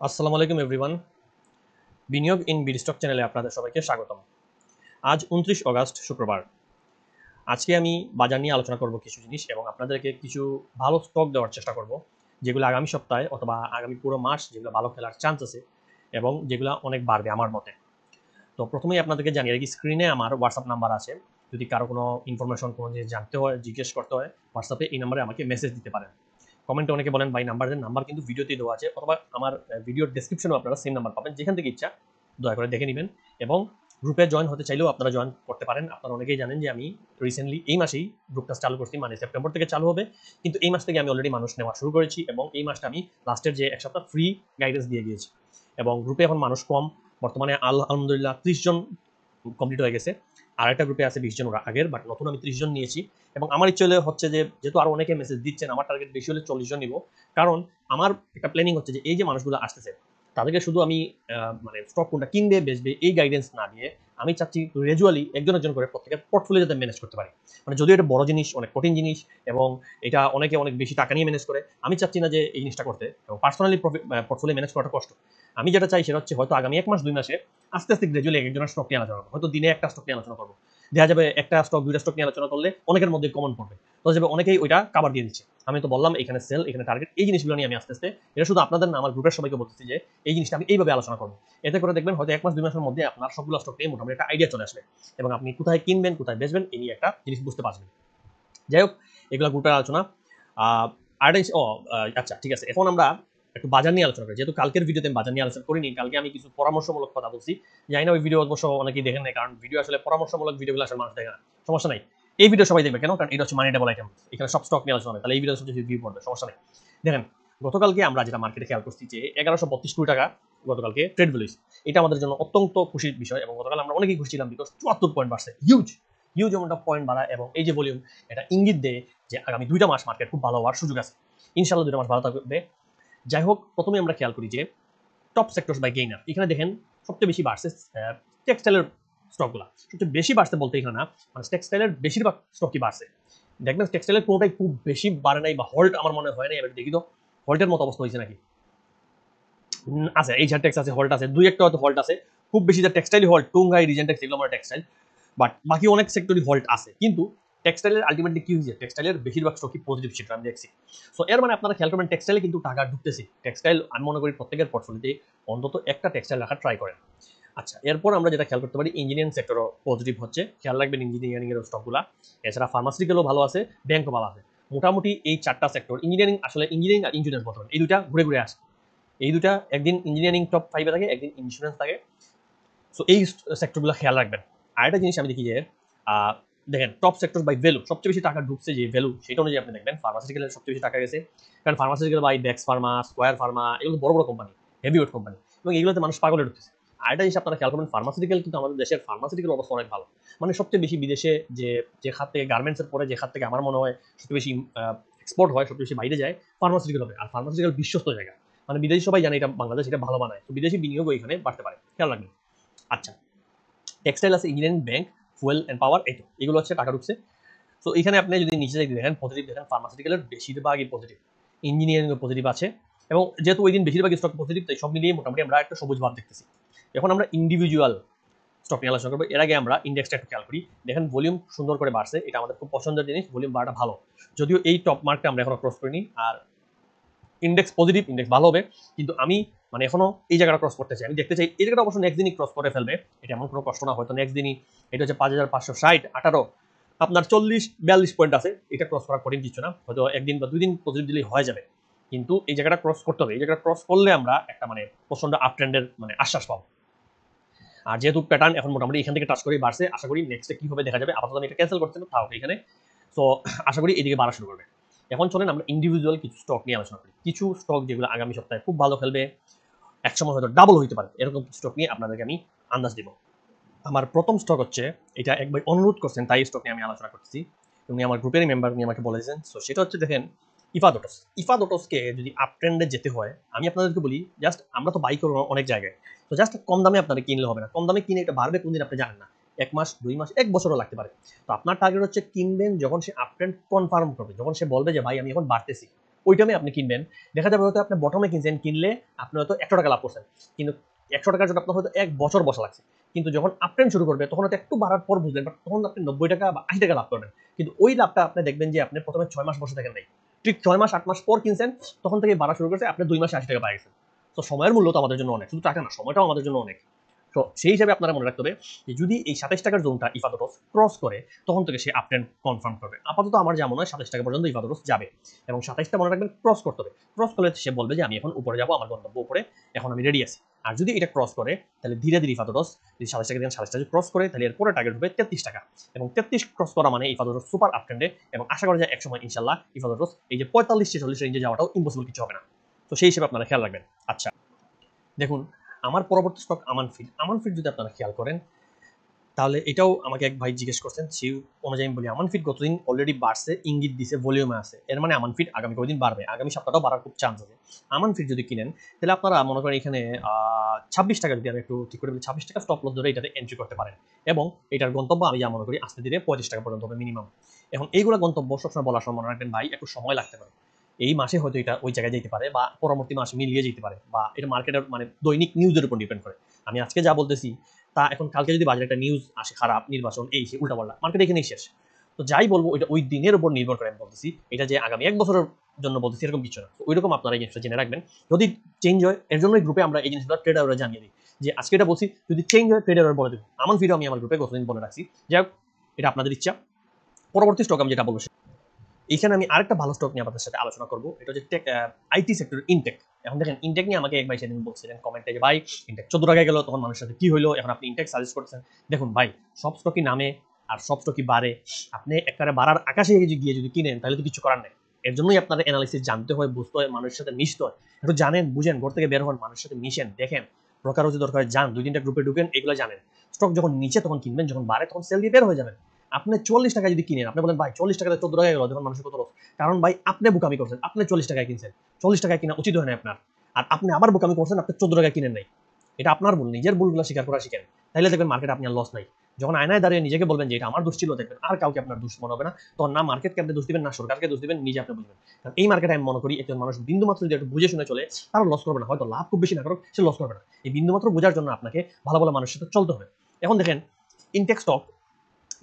আসসালামু আলাইকুম এভরিওয়ান। বিনিয়োগ ইন বিডি স্টক চ্যানেলে আপনাদের সবাইকে স্বাগতম। আজ 29 অগাস্ট শুক্রবার। আজকে আমি বাজার নিয়ে আলোচনা করব কিছু জিনিস এবং আপনাদেরকে কিছু ভালো স্টক দেওয়ার চেষ্টা করব, যেগুলো আগামী সপ্তাহে অথবা আগামী পুরো মাস যেগুলো ভালো খেলার চান্স আছে এবং যেগুলো অনেক বাড়বে আমার মতে। তো প্রথমেই আপনাদেরকে জানিয়ে রাখি, স্ক্রিনে আমার হোয়াটসঅ্যাপ নাম্বার আছে। যদি কারো কোনো ইনফরমেশন কোনো জিনিস জানতে হয়, জিজ্ঞেস করতে হয়, হোয়াটসঅ্যাপে এই নাম্বারে আমাকে মেসেজ দিতে পারেন। কমেন্টে অনেকে বলেন ভাই নাম্বার দেন, নাম্বার কিন্তু ভিডিওতেই দেওয়া আছে, অথবা আমার ভিডিওর ডেসক্রিপশনেও আপনারা সেম নাম্বার পাবেন, যেখান থেকে ইচ্ছা দয়া করে দেখে নেবেন। এবং গ্রুপে জয়েন হতে চাইলেও আপনারা জয়েন করতে পারেন। আপনারা অনেকেই জানেন যে আমি রিসেন্টলি এই মাসেই গ্রুপটা চালু করছি, মানে সেপ্টেম্বর থেকে চালু হবে, কিন্তু এই মাস থেকে আমি অলরেডি মানুষ নেওয়া শুরু করেছি এবং এই মাসটা আমি লাস্টের যে এক সপ্তাহ ফ্রি গাইডেন্স দিয়ে গিয়েছি। এবং গ্রুপে এখন মানুষ কম, বর্তমানে আলহামদুলিল্লাহ 30 জন কমপ্লিট হয়ে গেছে। আর একটা গ্রুপে আছে 20 জন আগের, বাট নতুন আমি 30 জন নিয়েছি। এবং আমার ইচ্ছে হচ্ছে যে, যেহেতু আরো অনেকে মেসেজ দিচ্ছেন, আমার টার্গেট বেশি হলে 40 জন নিব। কারণ আমার একটা প্ল্যানিং হচ্ছে যে এই যে মানুষগুলো আসতেছে তাদেরকে শুধু আমি মানে স্টক কোনটা কিনবে বেচবে এই গাইডেন্স না দিয়ে আমি চাচ্ছি গ্রাজুয়ালি একজন একজন করে প্রত্যেকের পোর্টফোলিও যাতে ম্যানেজ করতে পারি। মানে যদিও এটা বড় জিনিস, অনেক কঠিন জিনিস এবং এটা অনেকে অনেক বেশি টাকা নিয়ে ম্যানেজ করে, আমি চাচ্ছি না যে এই জিনিসটা করতে। এবং পার্সোনালি পোর্টফোলিও ম্যানেজ করাটা কষ্ট। আমি যেটা চাই সেটা হচ্ছে হয়তো আগামী 1 মাস 2 মাসে আস্তে আস্তে গ্রাজুয়ালি একজনের স্টক নিয়ে আলোচনা করবো, হয়তো দিনে একটা স্টক নিয়ে আলোচনা করবো। দেখা যাবে একটা স্টক দুইটা স্টক নিয়ে আলোচনা করলে অনেকের মধ্যে কমন পড়বে, তো যাবে অনেকেই ওইটা কাভার দিয়ে দিচ্ছে। আমি তো বললাম এখানে সেল, এখানে টার্গেট, এই জিনিসগুলো নিয়ে আমি আস্তে আস্তে, এটা শুধু আপনাদের না আমার গ্রুপের সবাইকে বলতেছি যে এই জিনিসটা আমি এইভাবে আলোচনা করবো। এতে করে দেখবেন হয়তো 1 মাস 2 মাসের মধ্যে আপনার সবগুলো স্টক নিয়ে মোটামুটি একটা আইডিয়া চলে আসবে এবং আপনি কোথায় কিনবেন কোথায় বেচবেন এই নিয়ে একটা জিনিস বুঝতে পারবেন। যাই হোক, এগুলো গ্রুপের আলোচনা। আচ্ছা ঠিক আছে, এখন আমরা একটু বাজার নিয়ে আলোচনা করি। যেহেতু কালকের ভিডিওতে আমি বাজার নিয়ে আলোচনা করিনি, কালকে আমি কিছু পরামর্শমূলক কথা বলছি। জানি না ওই ভিডিও অবশ্য অনেকেই দেখেন নাই, কারণ ভিডিও আসলে পরামর্শমূলক ভিডিওগুলো আসলে মানুষ দেখে না। সমস্যা নাই, এই ভিডিও সবাই দেখবে কেন? কারণ এটা হচ্ছে মানি টেবল আইটেম, এখানে সব স্টক নিয়ে আলোচনা হবে, তাহলে এই ভিডিও সবচেয়ে ভিউ পড়বে, সমস্যা নেই। দেখেন, গতকালকে আমরা যেটা মার্কেটে খেয়াল করছি যে 1132 কোটি টাকা গতকালকে ট্রেড ভ্যালু, এটা আমাদের জন্য অত্যন্ত খুশির বিষয়। এবং গতকাল আমরা অনেকেই খুশি ছিলাম, বিকজ 74 পয়েন্ট বাড়ছে, huge huge amount of point বাড়া। এবং এই যে ভলিউম, এটা ইঙ্গিত দেয় যে আগামী 2টা মাস মার্কেট খুব ভালো হওয়ার সুযোগ আছে। ইনশাল্লাহ 2টা মাস ভালো থাকবে। যাই হোক, প্রথমে আমরা খেয়াল করি যে টপ সেক্টরস বাই গেইনার। এখানে দেখেন সবচেয়ে বেশি বাড়ছে টেক্সটাইলের স্টকগুলো। সবচেয়ে বেশি বাড়ছে বলতে এখানে না, মানে টেক্সটাইলের বেশিরভাগ স্টকই বাড়ছে। দেখবেন টেক্সটাইলের কোনোটাই খুব বেশি বাড়ে নাই বা হল্ট আমার মনে হয় নাই। এবার দেখি তো হল্টের মতো অবস্থা হয়েছে নাকি। আছে, এই টেক্স আছে, হল্ট আছে, দুই একটা হয়তো হল্ট আছে। খুব বেশি যে টেক্সটাইল হল্ট, টুঙ্গাই রিজেন্টেক্স এগুলো আমার টেক্সটাইল, বাট বাকি অনেক সেক্টরই হল্ট আছে। কিন্তু টেক্সটাইলের আলটিমেটলি কি হয়েছে, টেক্সটাইলের বেশিরভাগ স্টকই পজিটিভ, সেটা আমি দেখছি। সো এর মানে আপনারা খেয়াল করবেন টেক্সটাইলে কিন্তু টাকা ঢুকতেছে। টেক্সটাইল আমি মনে করি প্রত্যেকের পোর্টফোলিওতে অন্তত একটা টেক্সটাইল রাখার ট্রাই করেন। আচ্ছা, এরপর আমরা যেটা খেয়াল করতে পারি, ইঞ্জিনিয়ারিং সেক্টরও পজিটিভ হচ্ছে, খেয়াল রাখবেন ইঞ্জিনিয়ারিং এর স্টকগুলা। এছাড়া ফার্মাসিউটিক্যালও ভালো আছে, ব্যাংকও ভালো আছে। মোটামুটি এই 4টা সেক্টর, ইঞ্জিনিয়ারিং আসলে ইঞ্জিনিয়ারিং আর ইন্স্যুরেন্স বলতে পারেন, এই দুটা ঘুরে ঘুরে আসে। এই দুটা একদিন ইঞ্জিনিয়ারিং টপ 5-এ থাকে, একদিন ইন্স্যুরেন্স থাকে। সো এই সেক্টরগুলো খেয়াল রাখবেন। আরেকটা জিনিস আমি দেখি যে দেখেন টপ সেক্টর বাই ভ্যালু, সবচেয়ে বেশি টাকা ঢুকছে যে ভ্যালু, সেটা অনুযায়ী আপনি দেখবেন ফার্মাসিউটিক্যালের সবচেয়ে বেশি টাকা গেছে। কারণ ফার্মাসিউটিক্যাল বাই ডেক্স ফার্মা, স্কোয়ার ফার্মা, এগুলো বড় বড় কোম্পানি, হেভিওয়েট কোম্পানি, এবং এগুলোতে মানুষ পাগলে ঢুকতেছে। আরেকটা জিনিস আপনারা খেয়াল করবেন, ফার্মাসিউটিক্যাল কিন্তু আমাদের দেশের ফার্মাসিউটিক্যাল অবস্থা অনেক ভালো। মানে সবচেয়ে বেশি বিদেশে যে খাত থেকে গার্মেন্টসের পরে যে খাত থেকে আমার মনে হয় সবচেয়ে বেশি এক্সপোর্ট হয়, সবচেয়ে বেশি বাইরে যায়, ফার্মাসিউটিক্যাল হবে। আর ফার্মাসিউটিক্যাল বিশ্বস্ত জায়গা, মানে বিদেশি সবাই জানে এটা বাংলাদেশ এটা ভালো বানায়, তো বিদেশি বিনিয়োগও এখানে বাড়তে পারে, খেয়াল রাখবেন। আচ্ছা, টেক্সটাইল আছে, engineering, bank, fuel and power, এই তো এগুলো হচ্ছে টাকা ঢুকছে। তো এখানে আপনি যদি নিচে যাই দেখেন পজিটিভ, দেখেন ফার্মাসিউটিক্যালের বেশিরভাগই পজিটিভ, ইঞ্জিনিয়ারিং পজিটিভ আছে। এবং যেহেতু ওই দিন বেশিরভাগ স্টক পজিটিভ, তাই সব মিলিয়ে মোটামুটি আমরা একটা সবুজ ভাব দেখতেছি। এখন আমরা ইন্ডিভিজুয়াল স্টক নিয়ে আলোচনা করবো। এর আগে আমরা ইন্ডেক্সটা একটু খেয়াল করি। দেখেন ভলিউম সুন্দর করে বাড়ছে, এটা আমাদের খুব পছন্দের জিনিস, ভলিউম বাড়াটা ভালো। যদিও এই টপ মার্কটা আমরা এখনো ক্রস করিনি, আর ইন্ডেক্স পজিটিভ, ইন্ডেক্স ভালো হবে। কিন্তু আমি মানে এখনো এই জায়গাটা ক্রস করতে চাই, আমি দেখতে চাই এই জায়গাটা অবশ্য নেক্সট দিনই ক্রস করে ফেলবে, এটা এমন কোনো কষ্ট না। হয়তো নেক্সট দিনই, এটা হচ্ছে 5560 18, আপনার 40-42 পয়েন্ট আছে, এটা ক্রস করা কঠিন কিছু না, হয়তো একদিন বা 2 দিন পজিটিভ দিলেই হয়ে যাবে। কিন্তু এই জায়গাটা ক্রস করতে হবে, এই জায়গাটা ক্রস করলে আমরা একটা মানে প্রচন্ড আপ ট্রেন্ডের মানে আশ্বাস পাবো। আর যেহেতু প্যাটার্ন এখন মোটামুটি এখান থেকে টাচ করেই বাড়ছে, আশা করি নেক্সটে কি হবে দেখা যাবে। আপাতত আমি এটা ক্যান্সেল করতে থাকো এখানে। সো আশা করি এদিকে বাড়া শুরু করবে। এখন চলেন আমরা ইন্ডিভিজুয়াল কিছু স্টক নিয়ে আলোচনা করি, কিছু স্টক যেগুলো আগামী সপ্তাহে খুব ভালো খেলবে, একসময় হয়তো ডাবল হইতে পারে, এরকম স্টক নিয়ে আপনাদেরকে আমি আন্দাজ দিব। আমার প্রথম স্টক হচ্ছে, এটা এক ভাই অনুরোধ করছেন তাই স্টক নিয়ে আমি আলোচনা করতেছি, উনি আমার গ্রুপের মেম্বার, উনি আমাকে বলেছেন। সো সেটা হচ্ছে দেখেন ইফাদোটস। ইফাদোটসকে যদি আপ ট্রেন্ডে যেতে হয়, আমি আপনাদেরকে বলি জাস্ট, আমরা তো বাই করবো অনেক জায়গায়, তো জাস্ট কম দামে আপনারা কিনলে হবে না। কম দামে কিনে এটা বাড়বে কোনদিন আপনি জানেন না, 1 মাস 2 মাস 1 বছরও লাগতে পারে। তো আপনার টার্গেট হচ্ছে কিনবেন যখন সে আপ ট্রেন্ড কনফার্ম করবে, যখন সে বলবে যে ভাই আমি এখন বাড়তেছি, ওই টাইমে আপনি কিনবেন, দেখা যাবে হয়তো আপনি বটমে কিনছেন, কিনলে আপনি হয়তো 100 টাকা লাভ করছেন, কিন্তু 100 টাকার জন্য আপনার হয়তো 1 বছর বসা লাগছে। কিন্তু যখন আপ ট্রেন্ড শুরু করবে তখন হয়তো একটু বাড়ার পর বুঝলেন, বাট তখন আপনি 90 টাকা বা 80 টাকা লাভ করবেন। কিন্তু ওই লাভটা আপনি দেখবেন যে আপনি প্রথমে 6 মাস বসে থাকেন নাই, ঠিক 6 মাস 8 মাস পর কিনছেন, তখন থেকে বাড়া শুরু করছে, আপনি 2 মাসে 80 টাকা পাই গেছেন। তো সময়ের মূল্য তো আমাদের জন্য অনেক, শুধু টাকা না, সময়টাও আমাদের জন্য অনেক। তো সেই হিসাবে আপনারা মনে রাখতে হবে যে যদি এই 27 টাকার জোনটা ইফাদরস ক্রস করে তখন থেকে সে আপট্রেন্ড কনফার্ম করবে। আপাতত আমার যা মনে হয় 27 টাকা পর্যন্ত ইফাদরস যাবে, এবং 27টা মনে রাখবেন ক্রস করতে হবে। ক্রস করলে সে বলবে যে আমি এখন উপরে যাবো, আমার গন্তব্য উপরে, এখন আমি রেডি আছি। আর যদি এটা ক্রস করে তাহলে ধীরে ধীরে ইফাদরস যদি 27 টাকা দিয়ে 27 টাকা ক্রস করে তাহলে এর পরে টার্গেট হবে 33 টাকা, এবং 33 ক্রস করা মানে ইফাদরস সুপার আপট্রেন্ডে, এবং আশা করা যায় একসময় ইনশাল্লাহ ইফাদরস এই যে 45-46 রেঞ্জে যাওয়াটাও ইম্পসিবল কিছু হবে না। তো সেই হিসেবে আপনারা খেয়াল রাখবেন। আচ্ছা দেখুন, আমার পরবর্তী স্টক আমান ফিড যদি আপনারা খেয়াল করেন তাহলে এটাও আমাকে এক ভাই জিজ্ঞেস করছেন, সেই অনুযায়ী আমি বলি আমান ফিড গতদিন অলরেডি বাড়ছে, ইঙ্গিত দিছে, ভলিউমে আছে, এর মানে আমান ফিড আগামী কয়েকদিন বাড়বে, আগামী সপ্তাহটাও বাড়ার খুব চান্স আছে। আমান ফিড যদি কিনেন তাহলে আপনারা মনে করেন এখানে 26 টাকা, যদি আমি একটু ঠিক করে বলি 26 টাকা স্টপ লস ধরে এটাতে এন্ট্রি করতে পারেন, এবং এটার গন্তব্য আমি যা মনে করি আস্তে ধীরে 35 টাকা পর্যন্ত হবে মিনিমাম। এখন এইগুলো গন্তব্য সবসময় বলার সময় মনে রাখবেন ভাই একটু সময় লাগতে পারে, এই মাসে হয়তো এটা ওই জায়গায় যেতে পারে, বা পরবর্তী মাসে মিলিয়ে যেতে পারে, বা এটা মার্কেটের মানে দৈনিক নিউজের উপর ডিপেন্ড করে। আমি আজকে যা বলতেছি তা এখন কালকে যদি বাজারে একটা নিউজ আসে খারাপ, নির্বাচন এই সে উল্টাপাল্টা, মার্কেট এখানেই শেষ। তো যাই বলবো ওইটা ওই দিনের উপর নির্ভর করে আমি বলতেছি, এটা যে আগামী 1 বছরের জন্য বলতেছি এরকম কিছু না। ওই রকম আপনারা এই জিনিসটা জেনে রাখবেন, যদি চেঞ্জ হয় এর জন্যই গ্রুপে আমরা এই জিনিসগুলো ট্রেডাররা জানিয়ে দিই, যে আজকে এটা বলছি যদি চেঞ্জ হয় ট্রেডাররা বলে দেবো। আমার ভিডিও আমি আমার গ্রুপে গতদিন বলে রাখছি, যাই হোক এটা আপনাদের ইচ্ছা। পরবর্তী স্টক আমি যেটা বলবো এখানে আমি আরেকটা ভালো স্টক নিয়ে আপনাদের সাথে আলোচনা করবো, এটা হচ্ছে আইটি সেক্টর ইনটেক। এখন দেখেন ইনটেক নিয়ে আমাকে এক ভাই সেদিন বলছিলেন কমেন্টে যে ভাই ইনটেক 14 টাকায় গেল, তখন মানুষের সাথে কি হলো, এখন আপনি ইনটেক সাজেস্ট করছেন। দেখুন ভাই, সব স্টকই নামে আর সব স্টকই বাড়ে, আপনি একবারে বাড়ার আকাশে গিয়ে যদি কিনেন তাহলে তো কিছু করার নেই। এর জন্যই আপনার অ্যানালিসিস জানতে হয়, বুঝতে হয়, মানুষের সাথে মিশতে হয়, একটু জানেন বুঝেন, ঘর থেকে বের হন, মানুষের সাথে মিশেন, দেখেন ব্রোকারও যদি দরকার যান, 2-3টা গ্রুপে ঢুকেন, এগুলো জানেন। স্টক যখন নিচে তখন কিনবেন, যখন বাড়ে তখন সেল দিয়ে বের হয়ে যাবেন। আপনি 40 টাকা যদি কিনেন, আপনি বলেন ভাই 40 টাকাতে 14 টাকা গেল, যখন মানুষের কত লস, কারণ ভাই আপনি বোকামি করছেন, আপনি 40 টাকায় কিনছেন, 40 টাকায় কিনা উচিত হয় না আপনার, আর আপনি আবার বোকামি করছেন, আপনি 14 টাকায় কিনেন নাই। এটা আপনার ভুল, নিজের ভুলগুলো স্বীকার করা শিখেন, তাহলে দেখবেন মার্কেট আপনি আর লস নাই। যখন আয়নায় দাঁড়িয়ে নিজেকে বলবেন যে এটা আমার দোষ ছিল, দেখবেন আর কাউকে আপনার দোষ মনে হবে না, তখন না মার্কেটকে আপনি দোষ দিবেন, না সরকারকে দোষ দিবেন, নিজে আপনি বুঝবেন। কারণ এই মার্কেটে আমি মনে করি একজন মানুষ বিন্দু মাত্র যদি একটু বুঝে শুনে চলে, তারা লস করবে না, হয়তো লাভ খুব বেশি না করুক, সে লস করবে না। এই বিন্দু মাত্র বোঝার জন্য আপনাকে ভালো ভালো মানুষের সাথে চলতে হবে। এখন দেখেন ইনটেক স্টক,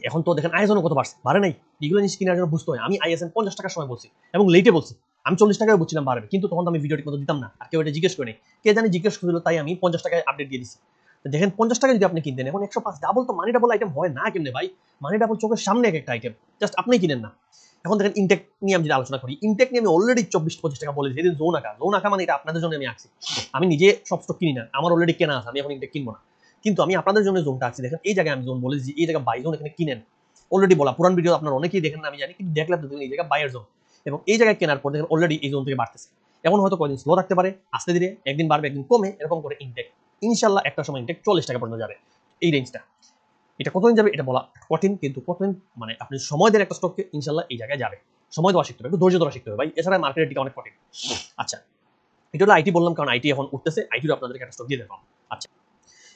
এখন তো দেখেন আইএসএন কত বাড়ছে, বাড়ে নাই? এগুলো জিনিস কেনার জন্য বুঝতে হয়। আমি আইএসএন 50 টাকার সময় বলছি এবং লেটে বলছি, আমি 40 টাকায় বলছিলাম বাড়বে, কিন্তু তখন তো আমি ভিডিওটি মতো দিতাম না, আর কেউ এটা জিজ্ঞেস করে নেই, কে জানি জিজ্ঞেস করছিল, তাই আমি 50 টাকায় আপডেট দিয়ে দিচ্ছি। দেখেন 50 টাকা যদি আপনি কিনতেন, এখন 105, ডাবল। তো মানি ডাবল আইটেম হয় না কেমনে ভাই? মানি ডাবল চোখের সামনে এক একটা আইটেম, জাস্ট আপনি কিনেন না। এখন দেখেন ইনটেক নিয়ে আমি যদি আলোচনা করি, ইনটেক নিয়ে আমি অলরেডি 24-25 টাকা বলেছি, এদিন জোন আঁকা মানে এটা আপনাদের জন্য আমি আঁকছি। আমি নিজে সব স্টক কিনি না, আমার অলরেডি কেনা আছে, আমি এখন ইনটেক কিনবো না, কিন্তু আমি আপনাদের জন্য জোনটা আঁকছি। দেখেন এই জায়গায় আমি জোন বলেছি, এই জায়গায় বাই জোন, এখানে কিনেন। অলরেডি বলা, পুরান ভিডিও আপনারা অনেকেই দেখেন না আমি জানি, কিন্তু দেখলে তো এই জায়গায় বায়ার জোন, এবং এই জায়গায় কেনার পর দেখেন অলরেডি এই জোন থেকে বাড়তেছে। এখন হয়তো কয়েকদিন স্লো থাকতে পারে, আস্তে ধীরে একদিন বাড়বে একদিন কমে, এরকম করে ইনটেক ইনশাল্লাহ একটা সময় ইনটেক 40 টাকা পর্যন্ত যাবে, এই রেঞ্জটা। এটা কতদিন যাবে এটা বলা কঠিন, কিন্তু কতদিন মানে আপনি সময় দেন একটা স্টককে, ইনশাল্লাহ এই জায়গায় যাবে। সময় দেওয়া শিখতে হবে, একটু ধৈর্য ধরা শিখতে হবে ভাই, এছাড়া মার্কেটের দিকে অনেক কঠিন। আচ্ছা, এটা হলো আইটি বললাম, কারণ আইটি এখন উঠতেছে, আইটির আপনাদেরকে একটা স্টক দিয়ে দেবো। আচ্ছা,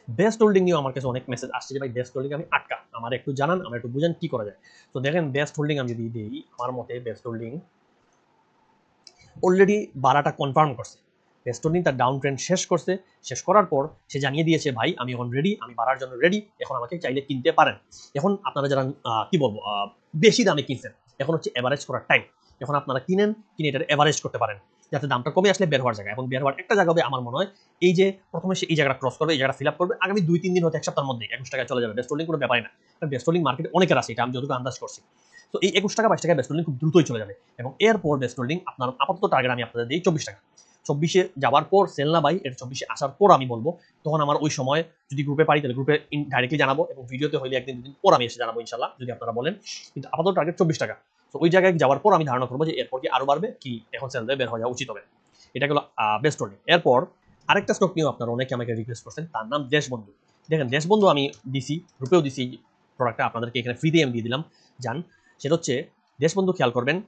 বেস্ট হোল্ডিং নিয়ে আমার কাছে অনেক মেসেজ আসছে যে ভাই বেস্ট হোল্ডিং আমি আটকা, আমার একটু জানান, আমার একটু বুঝেন কি করা যায়। তো দেখেন বেস্ট হোল্ডিং আমি যদি দিই, আমার মতে বেস্ট হোল্ডিং অলরেডি বাড়াটা কনফার্ম করছে। বেস্ট হোল্ডিং তার ডাউন ট্রেন্ড শেষ করছে, শেষ করার পর সে জানিয়ে দিয়েছে ভাই আমি এখন রেডি, আমি বাড়ার জন্য রেডি, এখন আমাকে চাইলে কিনতে পারেন। এখন আপনারা যারা কি বলবো বেশি দামে কিনছেন, এখন হচ্ছে এভারেজ করার টাইম। এখন আপনারা কিনেন, কিনে এটার এভারেজ করতে পারেন, যাতে দামটা কমে আসলে বের হওয়ার জায়গা। এবং বের হওয়ার একটা জায়গা হবে আমার মনে হয় এই যে প্রথমে সে এই জায়গাটা ক্রস করবে, এই জায়গাটা ফিল আপ করবে, আগামী 2-3 দিন হয়তো 1 সপ্তাহের মধ্যে 21 টাকায় চলে যাবে। বেস্ট হোল্ডিং কোনো ব্যাপারই না, কারণ বেস্ট হোল্ডিং মার্কেটে অনেকের আছে, এটা আমি যতটুকু আন্দাজ করছি। তো এই 21 টাকা 22 টাকায় বেস্ট হোল্ডিং খুব দ্রুতই চলে যাবে, এবং এরপর বেস্ট হোল্ডিং আপনার আপাতত টার্গেট আমি আপনাদের দিই 24 টাকা। 24-এ যাওয়ার পর সেল না বাই, এর 24-এ আসার পর আমি বলবো, তখন আমার ওই সময় যদি গ্রুপে পারি তাহলে গ্রুপে ডাইরেক্টলি জানাবো, এবং ভিডিওতে হইলে 1-2 দিন পর আমি এসে জানাবো ইনশাল্লাহ, যদি আপনারা বলেন। কিন্তু আপাতত টার্গেট 24 টাকা। তো ওই জায়গায় যাওয়ার পর আমি ধারণা করবো যে এরপর কি আরো বাড়বে, কি এখন সেল দিয়ে বের হয়ে যাওয়া উচিত হবে। এটা হলো বেস্ট হোল্ডিং। এরপর আরেকটা স্টক নিয়েও আপনারা অনেকে আমাকে রিকোয়েস্ট করছেন, তার নাম দেশবন্ধু। দেখেন দেশবন্ধু আমি দিছি, গ্রুপেও দিছি, প্রোডাক্টটা আপনাদেরকে এখানে ফ্রিতে আমি দিয়ে দিলাম, জান। সেটা হচ্ছে দেশবন্ধু, খেয়াল করবেন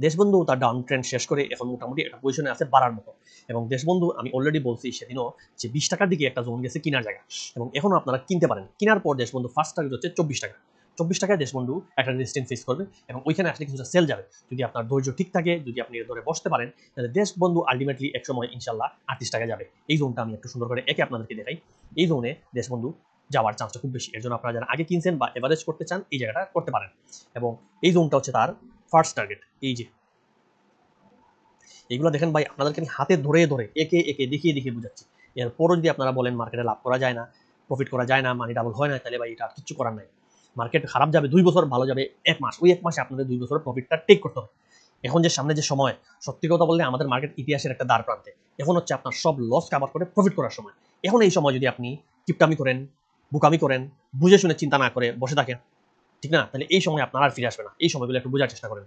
দেশবন্ধু তার ডাউন ট্রেন্ড শেষ করে এখন মোটামুটি একটা পজিশনে আছে বাড়ার মতো। এবং দেশবন্ধু আমি অলরেডি বলছি সেদিনও যে 20 টাকার দিকে একটা জোন গেছে কেনার জায়গা, এবং এখনো আপনারা কিনতে পারেন। কেনার পর দেশবন্ধু ফার্স্ট টার্গেট হচ্ছে 24 টাকা। টাকায় দেশবন্ধু একটা রেজিস্ট্যান্স ফেস করবে এবং ওইখানে আসলে কিছুটা সেল যাবে। যদি আপনার ধৈর্য ঠিক থাকে, যদি আপনি ধরে বসতে পারেন, তাহলে দেশবন্ধু আলটিমেটলি এক সময় ইনশাল্লাহ 38 টাকায় যাবে। এই জোনটা আমি একটু সুন্দর করে একে আপনাদেরকে দেখাই। এই জোনে দেশবন্ধু যাওয়ার চান্সটা খুব বেশি। এর জন্য আপনারা যারা আগে কিনছেন বা এভারেজ করতে চান এই জায়গাটা করতে পারেন। এবং এই জোনটা হচ্ছে তার ফার্স্ট টার্গেট। এই যে এইগুলো দেখেন ভাই, আপনাদেরকে আমি হাতে ধরে ধরে একে একে দেখিয়ে দেখিয়ে বুঝাচ্ছি। এরপরও যদি আপনারা বলেন মার্কেটে লাভ করা যায় না, প্রফিট করা যায় না, মানি ডাবল হয় না, তাহলে ভাই এটা আর কিছু করার নাই। মার্কেট খারাপ যাবে 2 বছর, ভালো যাবে 1 মাস। ওই 1 মাসে আপনাদের 2 বছরের প্রফিটটা টেক করতে হবে। এখন যে সামনে যে সময়, সত্যি কথা বললে আমাদের মার্কেট ইতিহাসের একটা দ্বার প্রান্তে। এখন হচ্ছে আপনার সব লস কাভার করে প্রফিট করার সময়। এখন এই সময় যদি আপনি কিপটামি করেন, বুকামি করেন, বুঝে শুনে চিন্তা না করে বসে থাকেন, ঠিক না? তাহলে এই সময় আপনার আর ফিরে আসবে না। এই সময়গুলো একটু বোঝার চেষ্টা করেন।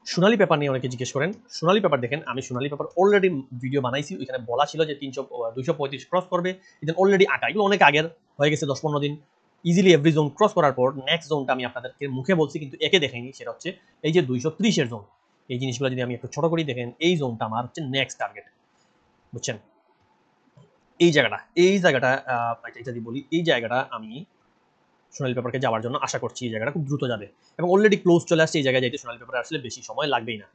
সোনালী পেপার নিয়ে অনেকে জিজ্ঞেস করেন। সোনালী পেপার দেখেন, আমি সোনালী পেপার অলরেডি ভিডিও বানাইছি। ওইখানে বলা ছিল যে 235 ক্রস করবে। এদের অলরেডি আঁকা, এগুলো অনেক আগের হয়ে গেছে, 10-15 দিন। ইজিলি এভরি জোন ক্রস করার পর নেক্সট জোনটা আমি আপনাদেরকে মুখে বলছি কিন্তু একে দেখাইনি, সেটা হচ্ছে এই যে 230 জোন। এই জিনিসগুলো যদি আমি একটু ছোট করি, দেখেন এই জোনটা আমার হচ্ছে নেক্সট টার্গেট, বুঝছেন? এই জায়গাটা এটা যদি বলি, এই জায়গাটা আমি সোনালী পেপারকে যাওয়ার জন্য আশা করছি এই জায়গাটা খুব দ্রুত যাবে এবং অলরেডি ক্লোজ চলে আসছে। এই জায়গায় যাইতে সোনালী পেপারে আসলে বেশি সময় লাগবেই না।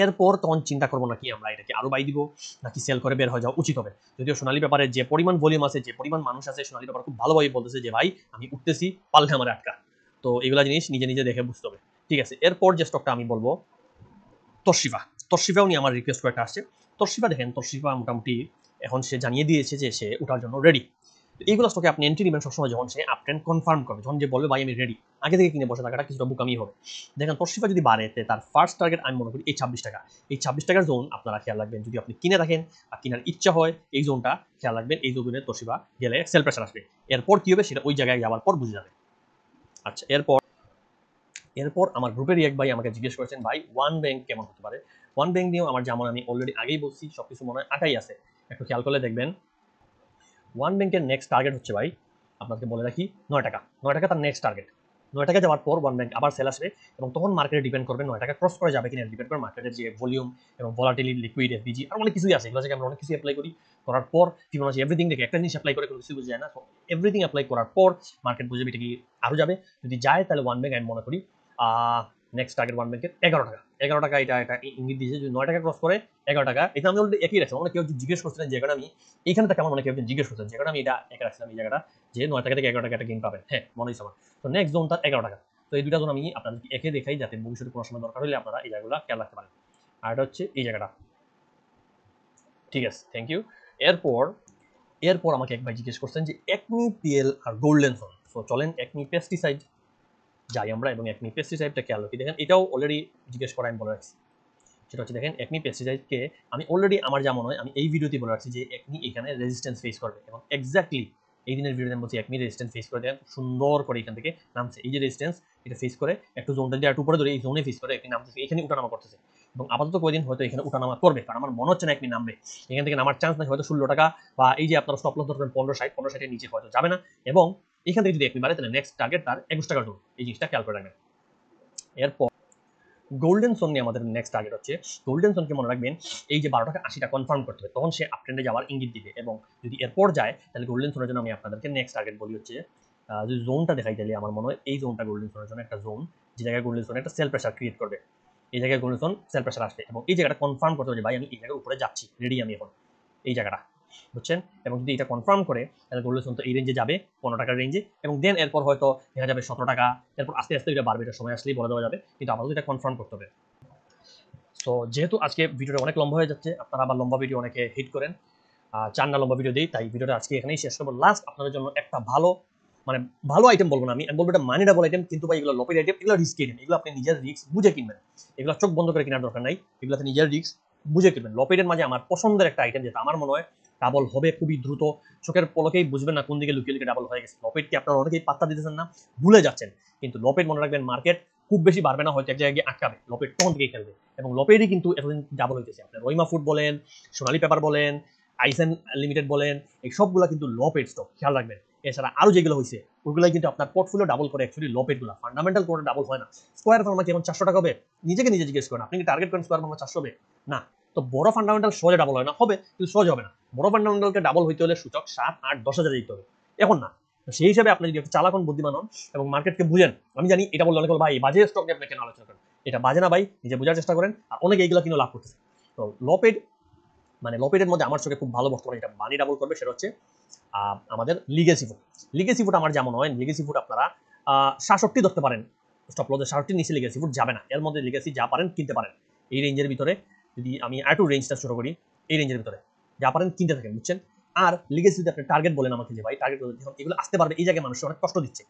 এরপর তখন চিন্তা করবো নাকি আমরা এটাকে আরো বাই দিব, নাকি সেল করে বের হয়ে যাওয়া উচিত হবে। যদিও সোনালী পেপারে যে পরিমাণ ভলিউম আছে, যে পরিমাণ মানুষ আছে, সোনালী পেপার খুব ভালোভাবে বলতেছে যে ভাই আমি উঠতেছি, পাল্লে আমার আটকা। তো এগুলা জিনিস নিজে নিজে দেখে বুঝতে হবে। ঠিক আছে, এরপর যে স্টকটা আমি বলবো তশরিফাও নিয়ে আমার রিকোয়েস্ট কয়েকটা আসছে। তশরিফা দেখেন, তশরিফা মোটামুটি এখন সে জানিয়ে দিয়েছে যে সে ওঠার জন্য রেডি। এইগুলো স্টকে আপনি এন্ট্রি নেবেন সবসময় যখন সে আপ ট্রেন্ড কনফার্ম করবে, যখন যে বলবে ভাই আমি রেডি, আগে থেকে কিনে বসে থাকাটা কিছুটা বুকামি হবে। দেখেন তশরিফা যদি বাড়ে, তার ফার্স্ট টার্গেট আমি মনে করি এই 26 টাকা। এই 26 টাকার জোন আপনারা খেয়াল রাখবেন, যদি আপনি কিনে রাখেন বা কেনার ইচ্ছা হয়, এই জোনটা খেয়াল রাখবেন। এই জোনে তশরিফা গেলে সেল প্রেশার আসবে। এরপর কি হবে সেটা ওই জায়গায় যাওয়ার পর বুঝে যাবে। আচ্ছা, এরপর আমার গ্রুপেরই এক ভাই আমাকে জিজ্ঞেস করেছেন ভাই ওয়ান ব্যাংক কেমন হতে পারে। ওয়ান ব্যাংক নিয়েও আমার যেমন আমি অলরেডি আগেই বলছি, সবকিছু মনে হয় আটাই আছে। একটু খেয়াল করলে দেখবেন ওয়ান ব্যাংকের নেক্সট টার্গেট হচ্ছে ভাই, আপনাকে বলে রাখি 9 টাকা। 9 টাকা তার নেক্সট টার্গেট। 9 টাকা যাওয়ার পর ওয়ান ব্যাংক আবার সেল আসবে এবং তখন মার্কেটে ডিপেন্ড করবে 9 টাকা ক্রস করা যাবে কিনা, ডিপেন্ড করে মার্কেটের যে ভলিউম এবং ভলাটিলিটি, লিকুইড, এফবিজি আর অনেক কিছুই আছে। এগুলো থেকে আমরা অনেক কিছু অ্যাপ্লাই করি, করার পর ফিবোনাচি এভরিথিং দেখে একটা জিনিস অ্যাপ্লাই করে কোনো কিছু বুঝে যায় না। তো এভরিথিং অ্যাপ্লাই করার পর মার্কেট বুঝবে এটা কি আরও যাবে। যদি যায় তাহলে ওয়ান ব্যাংক আমি মনে করি নেক্সট টার্গেট ওয়ান ব্যাংকের 11 টাকা। 11 টাকা এটা ইঙ্গিত দিয়েছে, যদি 9 টাকা ক্রস করে 11 টাকা। এটা আমি অলরেডি একই রাখছি। অনেক কেউ জিজ্ঞেস করছিলেন যে আমি এইখানে থেকে আমার অনেকে জিজ্ঞেস করছেন যে আমি এটা একা রাখছিলাম এই জায়গাটা, যে 9 টাকা থেকে 11 টাকা একটা গেইন পাবেন। হ্যাঁ, মনে হয়েছে আমার। তো নেক্সট জোন তার 11 টাকা। তো এই দুইটা জোন আমি আপনাদেরকে একে দেখাই, যাতে ভবিষ্যতে কোনো সময় দরকার হলে আপনারা এই জায়গাগুলো খেয়াল রাখতে পারেন। আর এটা হচ্ছে এই জায়গাটা। ঠিক আছে, থ্যাংক ইউ। এরপর এরপর আমাকে এক ভাই জিজ্ঞেস করছেন যে একমি, পিএল আর গোল্ডেন সোন। সো চলেন একমি পেস্টিসাইড যাই আমরা এবং একমি পেস্টিসাইডটা খেয়াল রাখি। দেখেন এটাও অলরেডি জিজ্ঞেস করা আমি বলে রাখছি। সেটা হচ্ছে দেখেন একমি পেস্টিসাইডকে আমি অলরেডি আমার যা মনে হয় আমি এই ভিডিওতে বলে রাখছি যে একমি এখানে রেজিস্ট্যান্স ফেস করবে এবং এক্স্যাক্টলি এই দিনের ভিডিওতে আমি বলছি একমি রেজিস্ট্যান্স ফেস করে দেন সুন্দর করে এখান থেকে নামছে। এই যে রেজিস্ট্যান্স, এটা ফেস করে একটু জোনটা দিয়ে একটু উপরে ধরে এই জোনে ফেস করে একটি নামতেছে, এখানে উঠানামা করতেছে এবং আপাতত কয়েকদিন হয়তো এখানে উঠানামা করবে, কারণ আমার মনে হচ্ছে না একমি নামবে। এখান থেকে নামার চান্স নাই, হয়তো 16 টাকা বা এই যে আপনারা স্টপ লস ধরবেন 15-60 এর নিচে হয়তো যাবে না। এবং এখান থেকে যদি একমি বাড়ে তাহলে নেক্সট টার্গেট তার 21 টাকার জোন। এই জিনিসটা খেয়াল করে রাখবেন। এরপর গোল্ডেন সোন নিয়ে আমাদের নেক্সট টার্গেট হচ্ছে, গোল্ডেন সোনকে মনে রাখবেন এই যে 12 টাকা 80টা কনফার্ম করতে হবে, তখন সে আপ ট্রেন্ডে যাওয়ার ইঙ্গিত দিবে এবং যদি এরপর যায় তাহলে গোল্ডেন সোনের জন্য আমি আপনাদেরকে নেক্সট টার্গেট বলি হচ্ছে, যদি জোনটা দেখাই তাহলে আমার মনে হয় এই জোনটা গোল্ডেন সোনের জন্য একটা জোন, যে জায়গায় গোল্ডেন সোন একটা সেল প্রেশার ক্রিয়েট করবে। এই জায়গায় গোল্ডেন সোন সেল প্রেশার আসবে এবং এই জায়গাটা কনফার্ম করতে হবে যে ভাই আমি এই জায়গার উপরে যাচ্ছি, রেডি আমি এখন এই জায়গাটা, বুঝছেন? এবং যদি এটা কনফার্ম করে তাহলে গোল্ডেন সোন তো এই রেঞ্জে যাবে, 15 টাকার রেঞ্জে, এবং দেন এরপর হয়তো দেখা যাবে 17 টাকা, এরপর আস্তে আস্তে এটা বাড়বে, এটা সময় আসলেই বলে দেওয়া যাবে, কিন্তু আপাতত এটা কনফার্ম করতে হবে। সো যেহেতু আজকে ভিডিওটা অনেক লম্বা হয়ে যাচ্ছে, আপনারা আবার লম্বা ভিডিও অনেকে হিট করেন, চান না লম্বা ভিডিও দিই, তাই ভিডিওটা আজকে এখানেই শেষ করবো। লাস্ট আপনাদের জন্য একটা ভালো, মানে ভালো আইটেম বলবো না, আমি বলবো এটা মানি ডাবল আইটেম, কিন্তু ভাই এগুলো লপের আইটেম, এগুলো রিস্ক আইটেম, এগুলো আপনি নিজের রিস্ক বুঝে কিনবেন। এগুলো চোখ বন্ধ করে কেনার দরকার নাই, এগুলোতে নিজের রিস্ক বুঝে কিনবেন। লপেটের মাঝে আমার পছন্দের একটা আইটেম, যেটা আমার মনে হয় ডাবল হবে খুবই দ্রুত, চোখের পলকেই বুঝবেন না কোন দিকে লুকিয়ে লুকিয়ে ডাবল হয়ে গেছে। লপেটকে আপনারা অনেকেই পাত্তা দিতেছেন না, ভুলে যাচ্ছেন, কিন্তু লপেট মনে রাখবেন মার্কেট খুব বেশি বাড়বে না, হয়তো এক জায়গায় গিয়ে আটকাবে, লপেট তখন থেকেই খেলবে। এবং লপেটই কিন্তু এতদিন ডাবল হইতেছে, আপনার রহিমা ফুড বলেন, সোনালী পেপার বলেন, আইসেন লিমিটেড বলেন, এই সবগুলো কিন্তু লো পেড স্টক, খেয়াল রাখবেন। এছাড়া আরো যেগুলো হয়েছে ওগুলাই কিন্তু আপনার পোর্টফোলিও ডাবল করে, অ্যাকচুয়ালি লো পেড গুলো, ফান্ডামেন্টাল কোনো ডাবল হয় না। স্কোয়ার ফার্মা কেমন 400 টাকা হবে, নিজেকে নিজে জিজ্ঞেস করেন, আপনি কি টার্গেট করেন স্কোয়ার ফার্মা 400 হবে? না। তো বড় ফান্ডামেন্টাল সহজে ডাবল হয় না, হবে কিন্তু সহজ হবে না। বড় ফান্ডামেন্টালকে ডাবল হইতে হলে সূচক 7, 8, 10 হাজার দিতে হবে, এখন না। সেই হিসাবে আপনি যদি একটু চালাক হন, বুদ্ধিমান হন এবং মার্কেটকে বুঝেন, আমি জানি এটা বললে অনেক ভাই বাজে স্টক নিয়ে আপনি কেন আলোচনা করেন, এটা বাজে না ভাই, নিজে বোঝার চেষ্টা করেন। আর অনেকে এইগুলো কিনে লাভ করতেছে। তো লপেড মানে লপেডের মধ্যে আমার চোখে খুব ভালো বর্তমানে এটা মানি ডাবল করবে, সেটা হচ্ছে আমাদের লিগেসি ফুড। লিগেসি ফুড আমার যেমন হয়, লিগেসি ফুড আপনারা ৬৭ ধরতে পারেন, স্টপ লসে ৬৭ নিচে লিগেসি ফুড যাবে না, এর মধ্যে লিগেসি যা পারেন কিনতে পারেন। এই রেঞ্জের ভিতরে যদি আমি একটু রেঞ্জটা শুরু করি, এই রেঞ্জের ভিতরে যা পারেন কিনতে থাকেন, বুঝছেন। আর লিগেসি যদি আপনি টার্গেট বলেন আমাকে যে ভাই টার্গেট যখন এগুলো আসতে পারবে, এই জায়গায় মানুষ অনেক কষ্ট দিচ্ছে,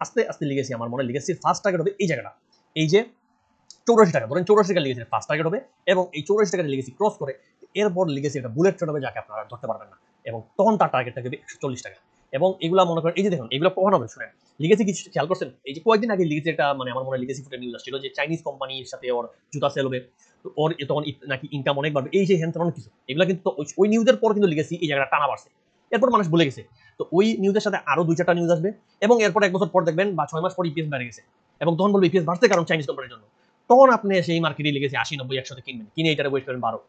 আস্তে আস্তে লিগেসি আমার মনে হয় লিগেসির ফার্স্ট টার্গেট হবে এই জায়গাটা, এই যে 84 টাকা, ধরেন 84 টাকা লিগেসির ফার্স্ট টার্গেট হবে, এবং এই 84 টাকা লিগেসি ক্রস করে এরপর লিগেসি একটা বুলেট ট্রেন হবে যাকে আপনারা ধরতে পারবেন না, এবং তখন তার টার্গেট থাকবে 140 টাকা। এবং এগুলা মনে করেন এই যে দেখুন এগুলো কখন হবে শুনেন, লিগেসি কিছু খেয়াল করছেন, এই যে কয়েকদিন আগে লিগেসি একটা মানে আমার মনে হয় লিগেসি ফুটের নিউজ আসছিল যে চাইনিজ কোম্পানির সাথে ওর জুতা সেল হবে, তো ওর তখন নাকি ইনকাম অনেক বাড়বে, এই যে হ্যান অনেক কিছু, এগুলো কিন্তু ওই নিউজের পর কিন্তু লিগেসি এই জায়গাটা টানা বাড়ছে, এরপর মানুষ ভুলে গেছে। তো ওই নিউজের সাথে আরো 2-4টা নিউজ আসবে, এবং এরপর 1 বছর পর দেখবেন বা 6 মাস পর ইপিএস বেড়ে গেছে, এবং তখন বলবে ইপিএস বাড়ছে কারণ চাইনিজ কোম্পানির জন্য, তখন আপনি সেই মার্কেটে লেগেছে 80-90-100 কিনবেন, কিনে এটারে ওয়েট করেন 12।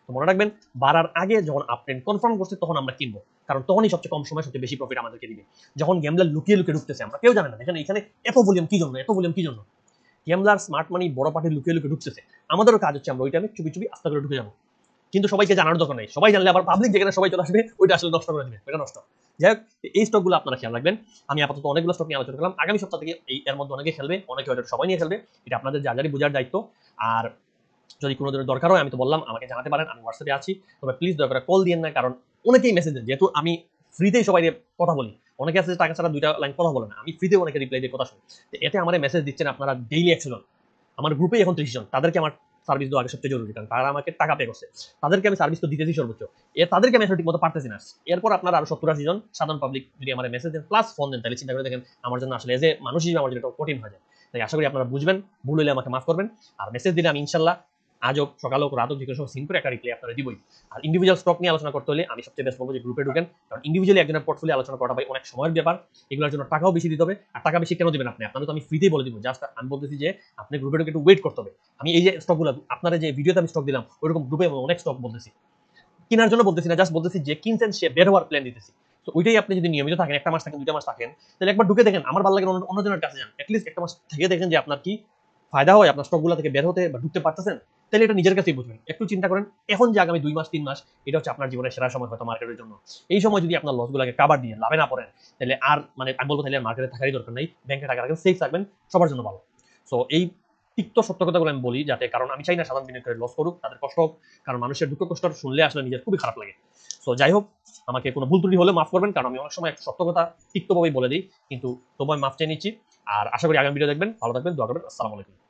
তো মনে রাখবেন বাড়ার আগে যখন আপট্রেন্ড কনফার্ম করছে তখন আমরা কিনবো, কারণ তখনই সবচেয়ে কম সময় সবচেয়ে বেশি প্রফিট আমাদেরকে দিবে। যখন গেমলার লুকিয়ে লুকিয়ে ঢুকতেছে, আমরা কেউ জানে না, দেখেন এখানে এত ভলিউম কি জন্য, এত ভলিউম কি জন্য, গেমলার স্মার্ট মানি বড় পার্টি লুকিয়ে লুকিয়ে ঢুকতেছে, আমাদেরও কাজ হচ্ছে আমরা ওই টাইমে চুপি চুপি আস্তে করে ঢুকে যাবো, কিন্তু সবাইকে জানানোর দরকার নেই, সবাই জানলে আবার পাবলিক যেখানে সবাই চলে আসবে ওইটা আসলে নষ্ট করে দিবে, এটা নষ্ট। যাই হোক, এই স্টকগুলো আপনারা খেয়াল রাখবেন। আমি আপাতত অনেকগুলো স্টক নিয়ে আলোচনা করলাম, আগামী সপ্তাহ থেকে এর মধ্যে অনেকে খেলবে, অনেকে হয়তো সবাই নিয়ে খেলবে, এটা আপনাদের যা যারই বোঝার দায়িত্ব। আর যদি কোনো ধরনের দরকার হয় আমি তো বললাম আমাকে জানাতে পারেন, আমি হোয়াটসঅ্যাপে আছি, তবে প্লিজ দয়া করে কল দিয়েন না, কারণ অনেকেই মেসেজ দেন, যেহেতু আমি ফ্রিতেই সবাই কথা বলি, অনেকে আছে টাকা ছাড়া 2টা লাইন কথা বলে না, আমি ফ্রিতে অনেকে রিপ্লাই দিয়ে কথা শুনি, এতে আমার মেসেজ দিচ্ছেন আপনারা ডেইলি 100 জন, আমার গ্রুপে এখন 30 জন, তাদেরকে আমার সার্ভিস দেওয়া আগে সবচেয়ে জরুরি, কারণ তারা আমাকে টাকা পে করছে, তাদেরকে আমি সার্ভিস তো দিতেছি সর্বোচ্চ, তাদেরকে আমি ঠিক মতো পারতেছি না। এরপর আপনারা আরো 70-80 জন সাধারণ পাবলিক যদি আমার মেসেজ দেন প্লাস ফোন দেন, তাহলে চিন্তা করে দেখেন আমার জন্য আসলে এজ এ মানুষ হিসেবে আমার জন্য এটা কঠিন হয়ে যায়। তাই আশা করি আপনারা বুঝবেন, ভুল হলে আমাকে মাফ করবেন। আর মেসেজ দিলে আমি ইনশাল্লাহ আজ হোক সকাল হোক রাত হোক যে কোনো সময় সিন করে একটা রিপ্লাই আপনারা দিবই। আর ইন্ডিভিজুয়াল স্টক নিয়ে আলোচনা করতে হলে আমি সবচেয়ে বেস্ট বলবো যে গ্রুপে ঢুকেন, কারণ ইন্ডিভিজুয়ালি একজনের পোর্টফোলিও আলোচনা করা ভাই অনেক সময়ের ব্যাপার, এগুলোর জন্য টাকাও বেশি দিতে হবে। আর টাকা বেশি কেন দিবেন আপনি, আপনারা তো আমি ফ্রিতেই বলে দিব, জাস্ট আমি বলতেছি যে আপনি গ্রুপে ঢুকে একটু ওয়েট করতে হবে। আমি এই যে স্টকগুলো আপনারা যে ভিডিওতে আমি স্টক দিলাম ওইরকম গ্রুপে অনেক স্টক বলতেছি, কেনার জন্য বলতেছি না, জাস্ট বলতেছি যে কিনছেন সে বের হওয়ার প্ল্যান দিতেছি। তো ওইটাই আপনি যদি নিয়মিত থাকেন, 1 মাস থাকেন 2 মাস থাকেন, তাহলে একবার ঢুকে দেখেন, আমার ভালো লাগে অন্যজনের কাছে যান, অ্যাটলিস্ট 1 মাস থেকে দেখেন যে আপনার কি ফায়দা হয়, আপনার স্টকগুলো থেকে বের হতে বা ঢুকতে পারতেছেন, তাহলে এটা নিজের কাছেই বুঝবেন। একটু চিন্তা করেন, এখন যে আগামী 2 মাস 3 মাস এটা হচ্ছে আপনার জীবনের সেরা সময় হয়তো মার্কেটের জন্য। এই সময় যদি আপনার লসগুলোকে কাভার দিয়ে লাভে না পড়েন, তাহলে আর মানে আমি বলবো তাহলে মার্কেটে থাকারই দরকার নেই, ব্যাংকে টাকা রাখেন, সেফ থাকবেন, সবার জন্য ভালো। সো এই তিক্ত সত্য কথাগুলো আমি বলি যাতে, কারণ আমি চাই না সাধারণ বিনিয়োগকারী লস করুক, তাদের কষ্ট হোক, কারণ মানুষের দুঃখ কষ্ট শুনলে আসলে নিজের খুবই খারাপ লাগে। সো যাই হোক, আমাকে কোনো ভুল ত্রুটি হলে মাফ করবেন, কারণ আমি অনেক সময় সত্য কথা তিক্তভাবেই বলে দিই, কিন্তু তবু আমি মাফ চেয়ে নিচ্ছি। আর আশা করি আগামী ভিডিও দেখবেন, ভালো থাকবেন, দোয়া করবেন। আসসালামু আলাইকুম।